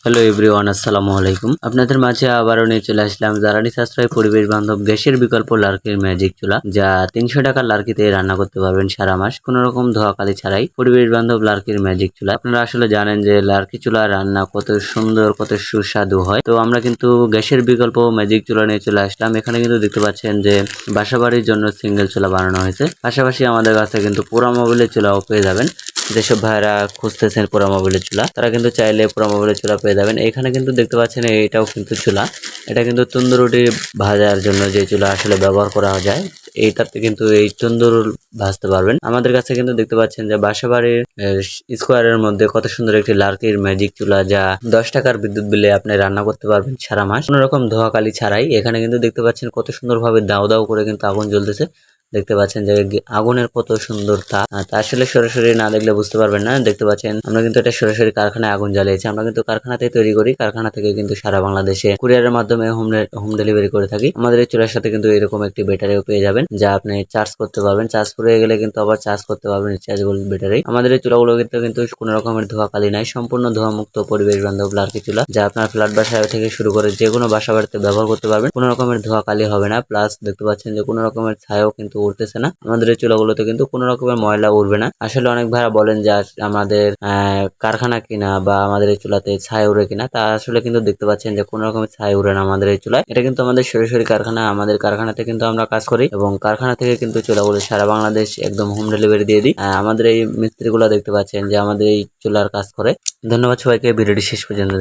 Hello everyone, আসসালামু আলাইকুম। আপনাদের মাঝে আবারও নিয়ে চলে আসলাম জ্বালানি সাশ্রয় পরিবেশ বান্ধব গ্যাসের বিকল্প লার্কির ম্যাজিক চুলা, যা 300 টাকার লার্কিতে রান্না করতে পারবেন সারা মাস কোনো রকম ধোয়াকালি ছাড়াই। পরিবেশ বান্ধব লার্কির ম্যাজিক চুলা, আপনারা আসলে জানেন যে লার্কি চুলা রান্না কত সুন্দর, কত সুস্বাদু হয়। তো আমরা কিন্তু গ্যাসের বিকল্প ম্যাজিক চুলা নিয়ে চলে আসলাম। এখানে কিন্তু দেখতে পাচ্ছেন যে বাসাবাড়ির জন্য সিঙ্গেল চুলা বানানো হয়েছে। পাশাপাশি আমাদের কাছে কিন্তু পোড়া মোবিলের চুলাও পেয়ে যাবেন। যেসব ভাইরা খুঁজতেছেন পোড়া মোবিলের চুলা, তারা কিন্তু চাইলে পোড়া মোবিলের চুলা পেয়ে যাবেন। এখানে কিন্তু দেখতে পাচ্ছেন এটাও কিন্তু চুলা, এটা কিন্তু তন্দুর রুটি ভাজার জন্য যে চুলা আসলে ব্যবহার করা যায়, এইটাতে কিন্তু এই তন্দুর ভাজতে পারবেন। আমাদের কাছে কিন্তু দেখতে পাচ্ছেন যে বাসাবাড়ির স্কোয়ারের মধ্যে কত সুন্দর একটি লার্কির ম্যাজিক চুলা, যা 10 টাকার বিদ্যুৎ বিলে আপনি রান্না করতে পারবেন সারা মাস কোনো রকম ধোয়াকালি ছাড়াই। এখানে কিন্তু দেখতে পাচ্ছেন কত সুন্দরভাবে দাও দাও করে কিন্তু আগুন জ্বলতেছে। দেখতে পাচ্ছেন যে আগুনের কত সুন্দর তা আসলে সরাসরি না দেখলে বুঝতে পারবেন না। দেখতে পাচ্ছেন আমরা কিন্তু এটা সরাসরি কারখানায় আগুন জ্বালিয়েছি। আমরা কিন্তু কারখানাতে তৈরি করি, কারখানা থেকে কিন্তু সারা বাংলাদেশে কুরিয়ারের মাধ্যমে হোম ডেলিভারি করে থাকি। আমাদের এই চুলার সাথে কিন্তু এরকম একটি ব্যাটারিও পেয়ে যাবেন, যা আপনি চার্জ করতে পারবেন। চার্জ ফুরিয়ে গেলে কিন্তু আবার চার্জ করতে পারবেন রিচার্জেবল ব্যাটারি। আমাদের এই চুলাগুলো কিন্তু কোনো রকমের ধোঁয়াকালি নাই, সম্পূর্ণ ধোঁয়া মুক্ত পরিবেশ বান্ধব লার্কি চুলা, যা আপনার ফ্ল্যাট বাসা থেকে শুরু করে যে কোনো বাসা বাড়িতে ব্যবহার করতে পারবেন। কোনো রকমের ধোঁয়াকালি হবে না। প্লাস দেখতে পাচ্ছেন যে কোনো রকমের ছায়াও কিন্তু উঠতেছে না। আমাদের এই চুলাগুলোতে কিন্তু কোনো রকমের ময়লা উঠবে না। আসলে অনেক ভাইরা বলেন যে আমাদের কারখানা কিনা বা আমাদের এই চুলাতে ছাই উড়ে কিনা, তা আসলে কিন্তু দেখতে পাচ্ছেন যে কোনো রকমের ছাই উড়ে না আমাদের এই চুলায়। এটা কিন্তু আমাদের সরাসরি কারখানা, আমাদের কারখানাতে কিন্তু আমরা কাজ করি এবং কারখানা থেকে কিন্তু চুলাগুলো সারা বাংলাদেশ একদম হোম ডেলিভারি দিয়ে দিই। আমাদের এই মিস্ত্রিগুলো দেখতে পাচ্ছেন যে আমাদের এই চুলার কাজ করে। ধন্যবাদ সবাইকে ভিডিওটি শেষ পর্যন্ত।